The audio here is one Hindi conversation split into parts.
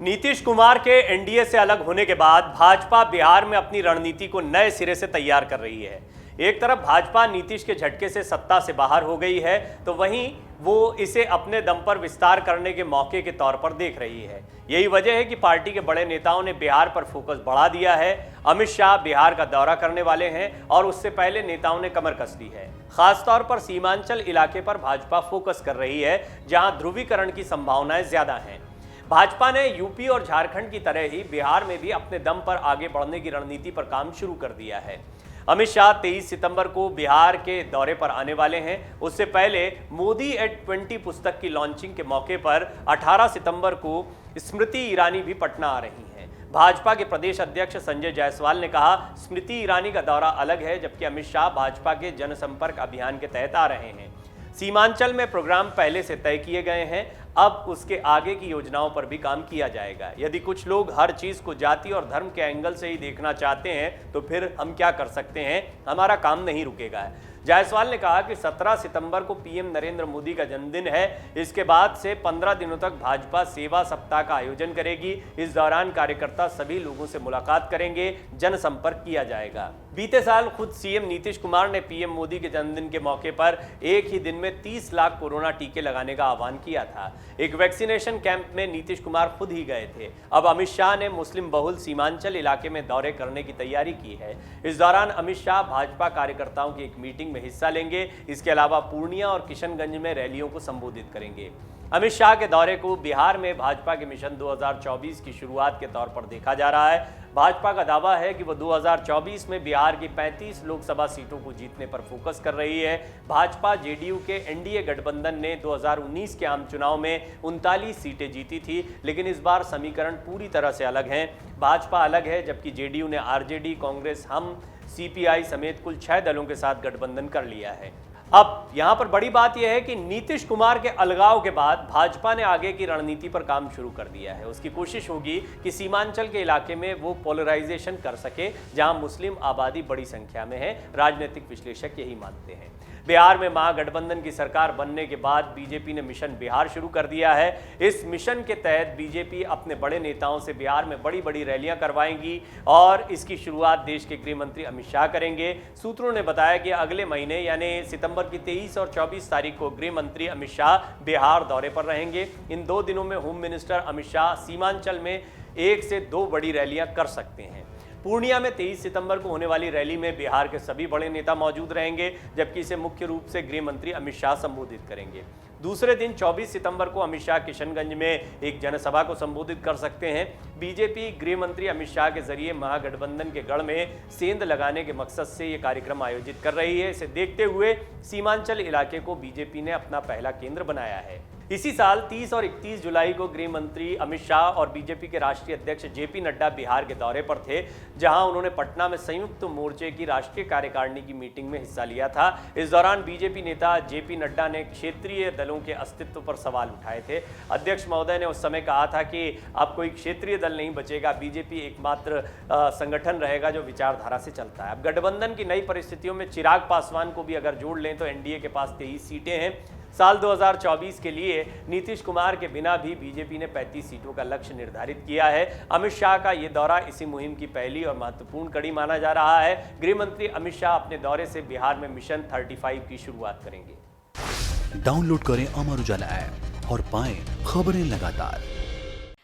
नीतीश कुमार के एनडीए से अलग होने के बाद भाजपा बिहार में अपनी रणनीति को नए सिरे से तैयार कर रही है। एक तरफ भाजपा नीतीश के झटके से सत्ता से बाहर हो गई है, तो वहीं वो इसे अपने दम पर विस्तार करने के मौके के तौर पर देख रही है। यही वजह है कि पार्टी के बड़े नेताओं ने बिहार पर फोकस बढ़ा दिया है। अमित शाह बिहार का दौरा करने वाले हैं और उससे पहले नेताओं ने कमर कस ली है। खासतौर पर सीमांचल इलाके पर भाजपा फोकस कर रही है, जहां ध्रुवीकरण की संभावनाएं ज्यादा हैं। भाजपा ने यूपी और झारखंड की तरह ही बिहार में भी अपने दम पर आगे बढ़ने की रणनीति पर काम शुरू कर दिया है। अमित शाह 23 सितंबर को बिहार के दौरे पर आने वाले हैं। उससे पहले मोदी एट 20 पुस्तक की लॉन्चिंग के मौके पर 18 सितंबर को स्मृति ईरानी भी पटना आ रही हैं। भाजपा के प्रदेश अध्यक्ष संजय जायसवाल ने कहा, स्मृति ईरानी का दौरा अलग है, जबकि अमित शाह भाजपा के जनसंपर्क अभियान के तहत आ रहे हैं। सीमांचल में प्रोग्राम पहले से तय किए गए हैं, अब उसके आगे की योजनाओं पर भी काम किया जाएगा। यदि कुछ लोग हर चीज को जाति और धर्म के एंगल से ही देखना चाहते हैं, तो फिर हम क्या कर सकते हैं, हमारा काम नहीं रुकेगा। जायसवाल ने कहा कि 17 सितंबर को पीएम नरेंद्र मोदी का जन्मदिन है। इसके बाद से 15 दिनों तक भाजपा सेवा सप्ताह का आयोजन करेगी। इस दौरान कार्यकर्ता सभी लोगों से मुलाकात करेंगे, जनसंपर्क किया जाएगा। बीते साल खुद सीएम नीतीश कुमार ने पीएम मोदी के जन्मदिन के मौके पर एक ही दिन में 30 लाख कोरोना टीके लगाने का आह्वान किया था। एक वैक्सीनेशन कैंप में नीतीश कुमार खुद ही गए थे। अब अमित शाह ने मुस्लिम बहुल सीमांचल इलाके में दौरे करने की तैयारी की है। इस दौरान अमित शाह भाजपा कार्यकर्ताओं की एक मीटिंग में हिस्सा लेंगे। इसके अलावा पूर्णिया और किशनगंज में रैलियों को संबोधित करेंगे। अमित शाह के दौरे को बिहार में भाजपा के मिशन 2024 की शुरुआत के तौर पर देखा जा रहा है। भाजपा का दावा है कि वो 2024 में बिहार की 35 लोकसभा सीटों को जीतने पर फोकस कर रही है। भाजपा जेडीयू के एनडीए गठबंधन ने 2019 के आम चुनाव में 39 सीटें जीती थी, लेकिन इस बार समीकरण पूरी तरह से अलग हैं। भाजपा अलग है, जबकि जेडीयू ने आरजेडी, कांग्रेस, हम, सीपीआई समेत कुल 6 दलों के साथ गठबंधन कर लिया है। अब यहां पर बड़ी बात यह है कि नीतीश कुमार के अलगाव के बाद भाजपा ने आगे की रणनीति पर काम शुरू कर दिया है। उसकी कोशिश होगी कि सीमांचल के इलाके में वो पोलराइजेशन कर सके, जहां मुस्लिम आबादी बड़ी संख्या में है। राजनीतिक विश्लेषक यही मानते हैं। बिहार में महागठबंधन की सरकार बनने के बाद बीजेपी ने मिशन बिहार शुरू कर दिया है। इस मिशन के तहत बीजेपी अपने बड़े नेताओं से बिहार में बड़ी बड़ी रैलियां करवाएंगी और इसकी शुरुआत देश के गृह मंत्री अमित शाह करेंगे। सूत्रों ने बताया कि अगले महीने यानी सितंबर की 23 और 24 तारीख को गृह मंत्री अमित शाह बिहार दौरे पर रहेंगे। इन 2 दिनों में होम मिनिस्टर अमित शाह सीमांचल में 1 से 2 बड़ी रैलियां कर सकते हैं। पूर्णिया में 23 सितंबर को होने वाली रैली में बिहार के सभी बड़े नेता मौजूद रहेंगे, जबकि इसे मुख्य रूप से गृह मंत्री अमित शाह संबोधित करेंगे। दूसरे दिन 24 सितंबर को अमित शाह किशनगंज में एक जनसभा को संबोधित कर सकते हैं। बीजेपी गृह मंत्री अमित शाह के जरिए महागठबंधन के गढ़ में सेंध लगाने के मकसद से ये कार्यक्रम आयोजित कर रही है। इसे देखते हुए सीमांचल इलाके को बीजेपी ने अपना पहला केंद्र बनाया है। इसी साल 30 और 31 जुलाई को गृह मंत्री अमित शाह और बीजेपी के राष्ट्रीय अध्यक्ष जेपी नड्डा बिहार के दौरे पर थे, जहां उन्होंने पटना में संयुक्त मोर्चे की राष्ट्रीय कार्यकारिणी की मीटिंग में हिस्सा लिया था। इस दौरान बीजेपी नेता जेपी नड्डा ने क्षेत्रीय दलों के अस्तित्व पर सवाल उठाए थे। अध्यक्ष महोदय ने उस समय कहा था कि अब कोई क्षेत्रीय दल नहीं बचेगा, बीजेपी एकमात्र संगठन रहेगा जो विचारधारा से चलता है। अब गठबंधन की नई परिस्थितियों में चिराग पासवान को भी अगर जोड़ लें तो एनडीए के पास 23 सीटें हैं। साल 2024 के लिए नीतीश कुमार के बिना भी बीजेपी ने 35 सीटों का लक्ष्य निर्धारित किया है। अमित शाह का ये दौरा इसी मुहिम की पहली और महत्वपूर्ण कड़ी माना जा रहा है। गृह मंत्री अमित शाह अपने दौरे से बिहार में मिशन 35 की शुरुआत करेंगे। डाउनलोड करें अमर उजाला ऐप और पाएं खबरें लगातार।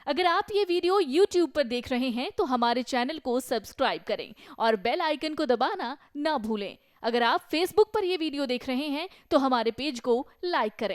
अगर आप ये वीडियो YouTube पर देख रहे हैं तो हमारे चैनल को सब्सक्राइब करें और बेल आइकन को दबाना ना भूलें। अगर आप Facebook पर यह वीडियो देख रहे हैं तो हमारे पेज को लाइक करें।